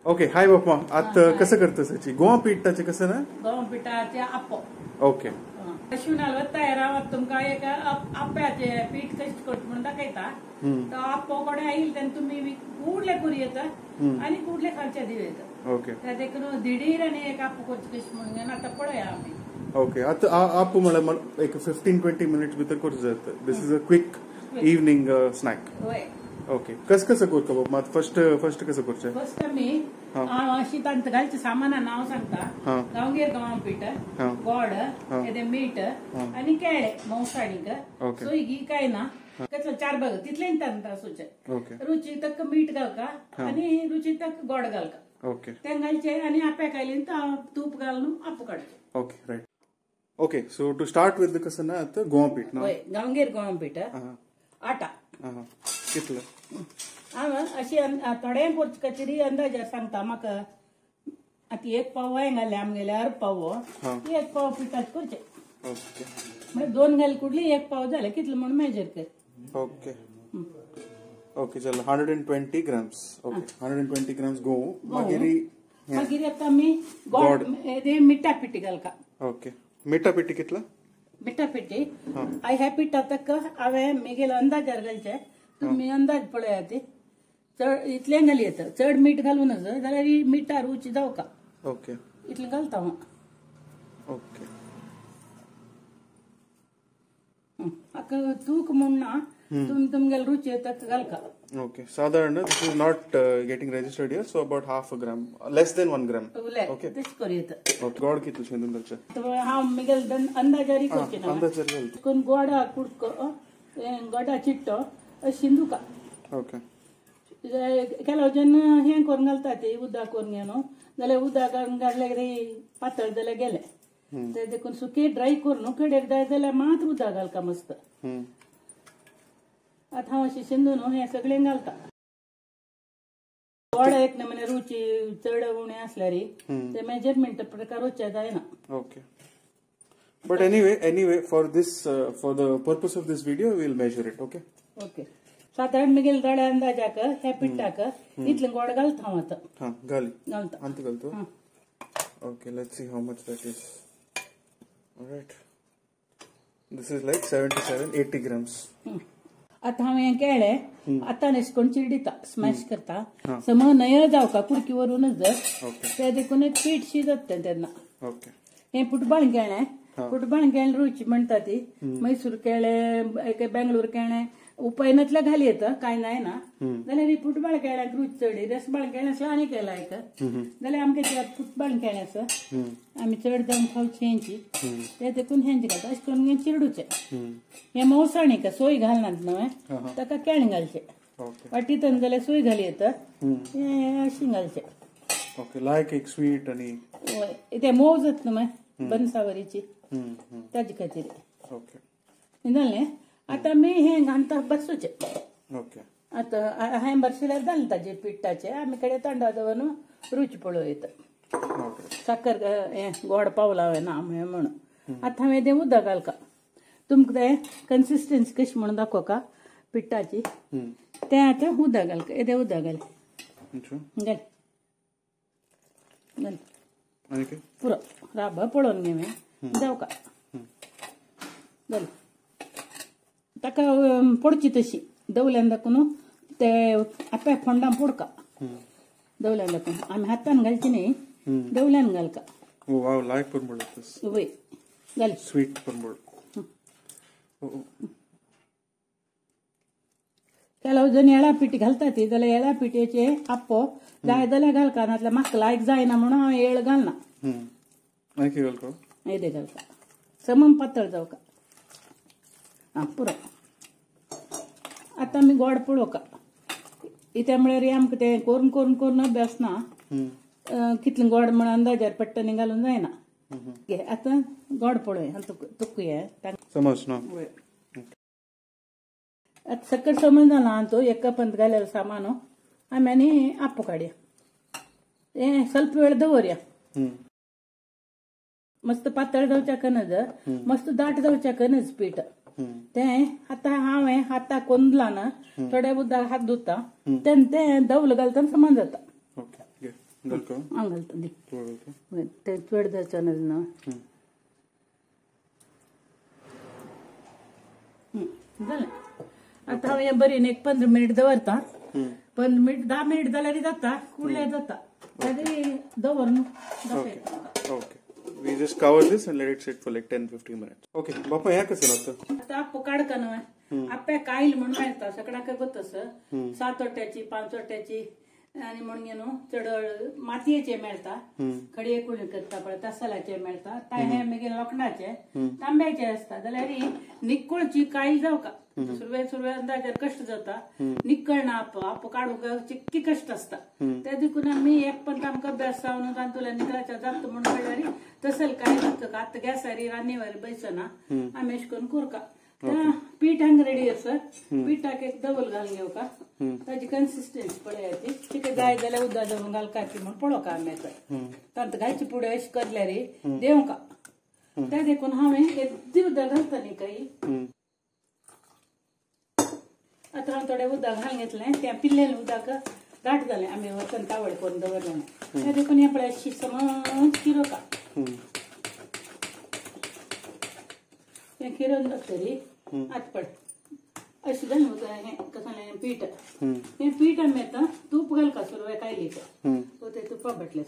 Okay hi बाप्पा आता कसं करतस याची गोवा पिठाचे कसं ना गोवा पिठाचे आप्पो ओके अश्विन हलवत तयारावत तुमका एक आप्याचे पीठ कशी करत म्हणून दाखयता तो आप्पो कोणे येईल तेन्ना तुम्ही कुडले करूं येता आणि कुडले खालच्या दिव येता ओके त्या देखून दिडीर आणि एक आप्पो करचे कशी म्हणून आता पळया आम्ही ओके आता आप्पो म्हळ्यार एक 15-20 मिनिट्स भितर करचें जाता this is a quick evening snack होय ओके कसं करता बाबा फर्स्ट कसं करचें फर्स्ट आम्ही अशी तांत घालचे सामाना नाव सांगता गांवगेर गव्हा पीठ गोड येदे मीठ आणि केळे मौसाणीक सोयगी काय ना कसं 4 भाग तितले तांत असोचे रुची तक मीठ घालका आणि रुची तक गोड घालका ओके ते घालचे आणि आप्या खायली तूप घालून आप्पो काढचे okay right okay so to start with कसं ना आता गोवा पीठ ना गांवगेर गव्हा पीठ आटा कितलं अशी थोडे पोरच कचेरी अंदाजार सांगता म्हाका आता 1 पाव वाय घाले आमगेले 1 पाव 1 पाव पिठात करचे ओके म्हणजे 2 घाल कुडली 1 पाव झाले कितलं म्हणून मेजर कर ओके ओके चल 120 ग्राम्स ओके 120 ग्राम्स गहू मागीर आता मी गोड मिठा पिठी घालका ओके मिठा पिठी कितलं मिठा पिठी ह्या पिठात हांवें मेगेलो अंदाजार घालचे तुम्ही अंदाज पळया ते चड इतलें घाली येता चड मीठ घालूनच जाल्यार मिठा रुची जावका ओके इतलें घालता हांव ओके तूक म्हणना तुमगेल रुची येता घालका ओके साधारण this is not getting registered here so about half a gram less than 1 gram okay तेच कर येता ओके गोड कितलं शेंदून घालचें हांव मेगेल अंदाजारी करचे ना अंदाजार घाल कोण गोडा कुडको गोडा चिट्टो शिंदुका ओके केलो जन हें करून घालता ते उदक करून घेवन जाल्यार उदक घातले पातळ जाल्यार गेले ते देखून सुके ड्राय करून कडेक जाय जाल्यार मात उदक घालका मस्त आता हांव अशें शिंदून हें सगळें घालता गोड एक नमुने रुची चड उणें आसल्यार ते मेजरमेंट प्रकार वचचे जायना okay but anyway for the purpose of this video we will measure it okay okay साधारण मिगेल गाड्या अंदाजाक ह्या पिठाक इतलें गोड घालता हांव आतां घालता अंत घालतो okay let's see how much that is alright this is like 77-80 grams आता हांव हें केळें आतां एशें करून चिरडिता स्मॅश करता समज नय जावका कुडकी व्हरूनच जर ते देखून एक पीठ शिजत तेन्ना ओके हें फुटबॉल केळें फुटबॉल केळें रुची म्हणटा ती मैसूर केळें बेंगळूर केळें उपायनातल्या घाली येतं काय नाही ना जाल्यार फुटबॉल केळ्याक रुच चड रसबाळ केळ्यास आनी केला एक जाल्यार आमगे फुटबॉल केळ्यास आमी चड जावन खावची हेंची ते देखून हेंची घालता अशें करून चिरडूचे हे मौसाणीक सोय घालनात न्हय ताका केळें घालचे वाटीतन जाल्यार सोय घाली येतं हे अशी घालचे ओके लायक एक स्वीट आणि ते मोव जात न्हय बनसावरीची ताजे खातीर ओके जालें आता मी हे घालता बसूचे ओके आता हांवें बरशिल्यार जालें ताजे पिठाचे आमी कडेन तांदळा दवरून रुच पळोव येता साखर हें गोड पावला हांवें ना म्हणून आतां हांवें तें उदक घालका तुमकां तें कन्सिस्टन्सी कशी म्हणून दाखोवका पिठाची तें आतां उदक घालका येदें उदक घाल घाल घाल पुरो राब पळोवन घेवं जावका घाल ताका पडची तशी दवल्यान दाखून ते आप्या फोंडां पडका दवल्यान दाखून आमी हातान घालची न्ही दवल्यान घालका वाव लायक परमोड वय घाल स्वीट परमोड केलो जण येळा पीठ घालता ती जाल्यार येळा पिठेचे आप्पो जाय जाल्यार घालका नाजाल्यार म्हाका लायक जायना म्हणून हांव येळ घालना येदे घालता समम पातळ जावका पुरो आता मी गोड पळोवका त्या म्हळ्यार आमकां तें करून करून करून अभ्यास ना कितलें गोड म्हण अंदाजार पट्टनी घालून जायना आतां गोड पळोवया तुकुया समज ना आतां सकट समज जाला तो एक कपांत घालेलो सामान आमी आनी आप्पो काडया हें ಸ್ವಲ್ಪ वेळ दवरया मस्त पातळ जावच्या कनज मस्त दाट जावच्या कनज पीठ तें आतां हांवें हाताक कोंदला ना थोड्या उदक हात धुता तेन्ना तें दवल घालतना समान जाता घालतो हांव घालता दी तूं घालतो ते चड जावचे ना जालें आतां हांव हें बरीन एक 15 मिनिट दवरता 15 मिनिट 10 मिनिट जाल्यार जाता उरलें जाता तरी दवर न्हू Okay. We just cover this and let it sit for like 10-15 minutes. Okay. बापा ह्या कसं लागतं? आता आप्पो काडका न्हू आप्पे कायल म्हणून मेळटा सगळ्याक गोतस 7 वाट्याची 5 वाट्याची आनी म्हणून न्हू चड मातयेचे मेळटा खडये कुळी करता पळय तसलाचे मेळटा हे मागीर लोखंडाचे तांब्याचे आसता जाल्यार निक्कळची कायल जावका सुरवे अंदाजार कष्ट जाता निक्कळ ना आप्पो काडूंक चिक्की कष्ट आसता त्या देखून आमी एक पण आमकां अभ्यास जावन तांतूतल्यान निकळाच्या जाता म्हणून कळल्यार तसल कायल आतां गॅसार रान्नीवर बैसना आमी अशें करून करका पीठ हांगा रेडी आसा पिठाक एक डबल घालून घेवका ताची कन्सिस्टन्सी पळयाची तिका जाय जाल्यार उदक जावन घालपाची म्हण पळोवका आमी तांत घालची फुडें अशें करल्यार देवका त्या देखून हांवें येद्दी उदक घालता न्ही काही आतां हांव थोडें उदक घालून घेतलें त्या पिल्लेलें उदक दाट जालें आमी वचून तावड करून दवरलें त्या देखून हें पळय अशी समज किरोका हें किरोवन जातरी आतां पळय अशें जालें हें कसलें पीठ हें पीठ आमी आतां तूप घालका सुरवें कायलीक सो तें तुपा भटलें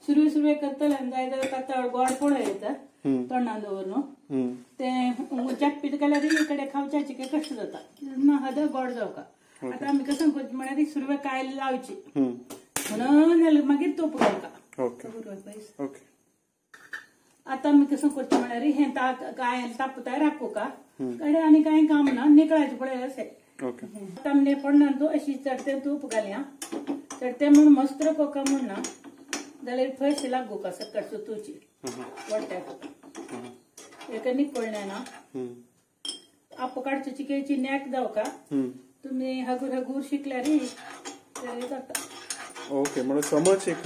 सुरवे करतले जाय जाल्यार पातळ गोड पळय येता तोंडान दवरून तें उज्याक पीठ केल्यार कडेन खावच्याची कश्ट जाता ना हद गोड जावका आतां आमी कशें करचें म्हळ्यार सुरवे कायल लावची म्हणून मागीर तूप घालता आतां आमी कशें करचें म्हळ्यार हें कायल तापताय राखूका कडेन आनी कांय काम ना निकळाचें पळय अशें आतां आमी पडना अशी चडटें तूप घालया चडटें म्हूण मस्त कोका म्हूण ना जाल्यार फळशी लागू का सकट सुतूची वट्ट्याक एका निकळ्ळें ना आप्पो काडची चिकेची नॅक जावका तुम्ही हगूर शिकल्यार जाता ओके म्हणजे समज एक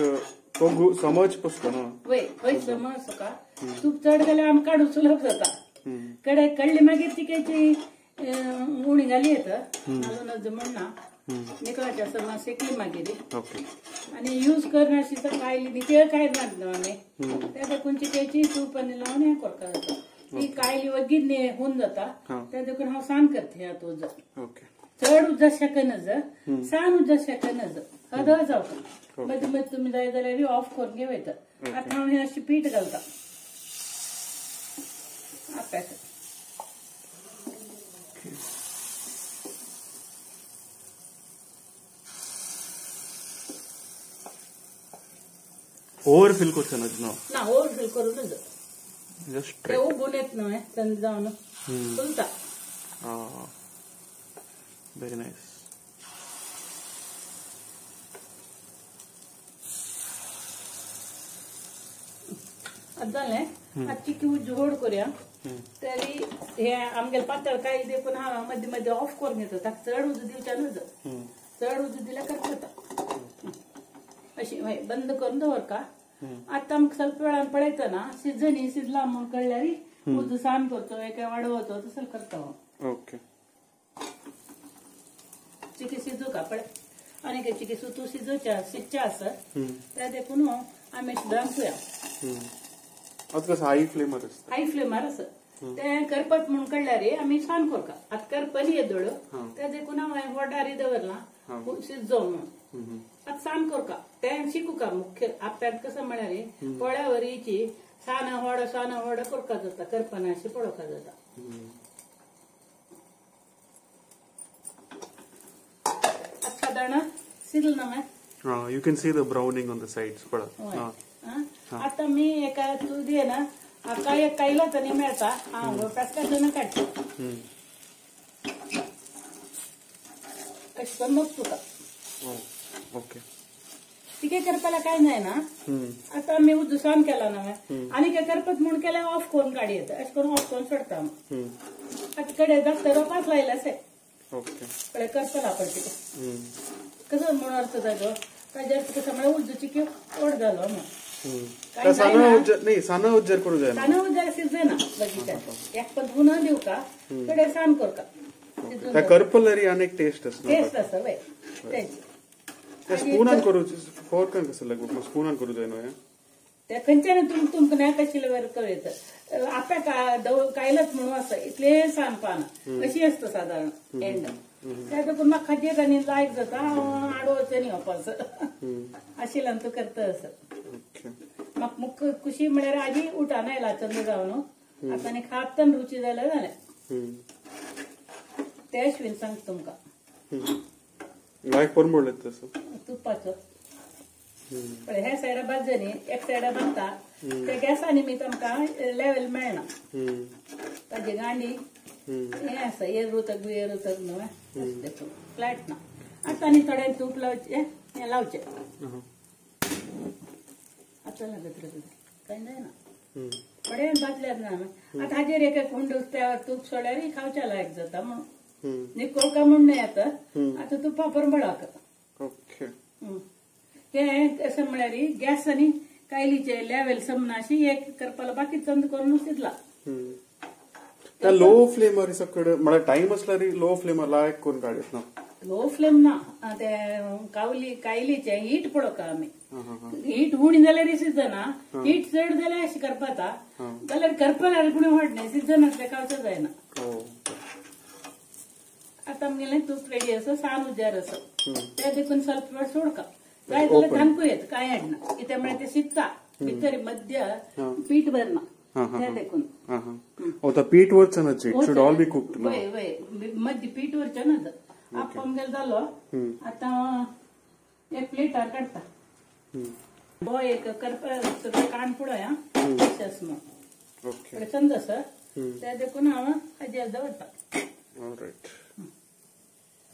तो समज पसतो ना वय समज का तूप चड गेल्यार आमी काडूं सुलभ जाता कडे कळली मागीर चिकेची उणी घाली येता घालून म्हणना निकळाच्या समज शेकली मागीर आणि यूज करना अशी तर कायली निकेळ काय नात आमी त्या देखून चिकेची तूप आनी लावन हें करता जाता ती कायली वगीर होऊन जाता त्या देखून हांव सांग करता ह्या तुझ चड उज्जा शेकनच सान उज्जा शेकनच हद जावका मदीं मदीं तुमी जाय जाल्यार ऑफ करून घेवयता आतां हांव हें अशी पीठ घालता आप्याक ओव्हरफिल करचें ना ओव्हरफिल करूनच जस्ट ते उबून येत न्हू थंड जावन फुलता व्हेरी नायस आतां जालें आतां चिकी उज्ज गोड करुया तरी हे आमगेले पातळ कांय देखून हांव मदीं मदीं ऑफ करून घेता ताका चड उज्ज दिवचें न्हूच चड उज्ज दिल्यार करता अशी बंद करून दवरका आतां आमकां ಸ್ವಲ್ಪ वेळान पळयतना शिजला म्हूण कळल्यार उज्ज सान करचो काय वाडोवचो तसो करता ओके चिकी शिजूका पळय आनी काही चिकी सुतू शिजचे आसा त्या देखून आमी धांकुया आता कसं हाय फ्लेमर आसा ते करपत म्हूण कळल्यार आमी सान करका आतां करपली येदोळ त्या देखून हांव वडारी दवरला शिजो म्हणून आतां सान करका तें शिकुका मुख्य आप्यात कसं म्हळ्यार पोळ्यावरीची सान व्हड करका जाता करपना अशी पळोवका जाता साधारण शिजला ना you can see the browning on the sides आता मी एका तू दे ना काय कायला तरी मेळता पेस्काचो काडटा अशें करून मग तुका ओके तिके करपाला काय नाही ना आता आम्ही उद्दुसान केला ना आणि काय करपत म्हणून केल्यार ऑफ करून काडी येता अशें करून ऑफ करून सोडता आता कडे धाकटो रोपाच लायला से कळे करतला पण तिका कसं म्हणून अर्थ ताजो ताजेर कसं म्हळ्यार उज्जो चिकी ओड जालो मग त्या साना उज्जर नाही साना उज्जर करू जाय साना उज्जर शिजना बगीच्यात एक पण पुन्हा देऊ का थोडे सान कर का त्या करपलरी अनेक टेस्ट असतो टेस्ट असं वय त्या स्पूनान करू फोर्कन कसं लागू स्पूनान करू जाय नो त्या खंयच्याने तुमक नाही कशी वर कळत आपल्या कायलाच म्हणून असं इतले सान पान कशी असतं साधारण एंड त्या पुन्हा खाजेत आणि लायक जाता आडवचं नाही वापरच आशिला तू करत असं मग मुख खुशी म्हळ्यार आजी उठा नाही लाचंद जावन आता खातन रुची जाल्या जाल्या ते अश्विन सांग तुमका लायक कोण बोलत तसं तुपाचं पण ह्या सायडा बाजूनी एक सायडा बांधता त्या गॅसानी मी तुमका लेवल मेळना ताजी गांडी हे असं एरुतक न्हू फ्लॅट ना आता आनी थोडे तूप लावचे हे लावचे आता लागत काही नाही ना थोडे बाजल्यात ना आता हाजेर एक एक हुंड त्या तूप सोड्यार खावच्या लायक जाता म्हणून निको का म्हणून नाही आता तुपा पर बळाक ओके हे असं म्हळ्यार गॅस आणि कायलीचे लेवल समनाशी एक करपाला बाकी चंद करून तिथला त्या लो फ्लेमर सकड मला टाइम असला री लो फ्लेमर लायक करून काढत ना लो फ्लेम ना ते कायलीचे हीट पडो का आम्ही हीट उणी जाल्यार सिजना हीट चड जाल्यार अशी करपाता जाल्यार करपाला पुणे व्हड नाही सिजन असल्या कावचं जायना आता आमगेले तूप रेडी असं सान उजार असं त्या देखून ಸ್ವಲ್ಪ वेळ सोडका काय जाल्यार धानकू येत काय हाडना कित्यामुळे ते शिजता भितर मध्य पीठ भरना त्या देखून the peat वरचं ना it should all be cooked ना वय मध्य पीठ वरचं ना आपण गेल झालो आता एक प्लेटार काढता बो एक करपा कान पुढं या मग ओके चंद सर त्या देखून हांव हाजेर दवरता all right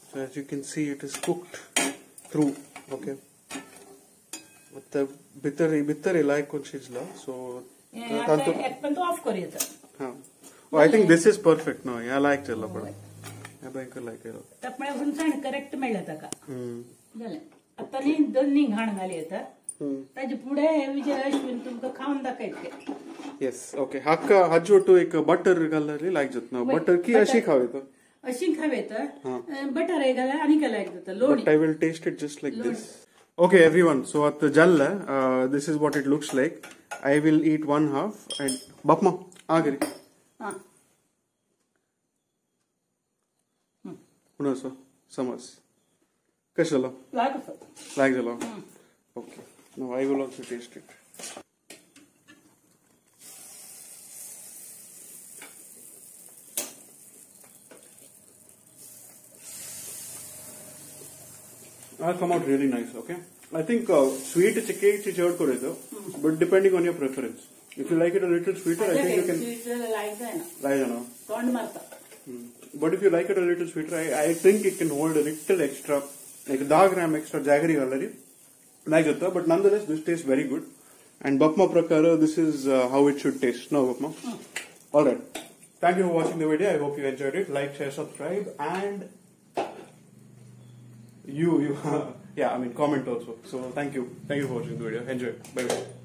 so as you can see it is cooked through okay the भितर लायक कोण शिजला so एक पण तो ऑफ करूया हा I think this is perfect now या लायक चला पण या भयंकर लायक केलं तपणे हुंचण करेक्ट मेळ्ळा ताका जालें आता नी दोन्ही घाण घाली येता ताजे पुढे विजय अश्विन तुमका खाऊन दाखयते येस ओके हाका हाजोटो एक बटर घालली लायक जात ना बटर की अशी खावेत अशी खावेत बटर हे घाला आणि काय लायक जाता लोणी but I will taste it just like this okay everyone so at the jalla this is what it looks like I will eat one half and bapma agari पुन्हा समज कसं झालं लायक झालं okay now I will also taste it come out really nice okay I think sweet chicken churd koredo but depending on your preference if you like it a little sweeter I think you can like na tond marta but if you like it a little sweeter I think it can hold a little extra like 10 gram extra jaggery already like that but nonetheless this tastes very good and bapma prakara this is how it should taste no bapma all right thank you for watching the video I hope you enjoyed it like share subscribe and you yeah I mean comment also so thank you for watching the video enjoy bye bye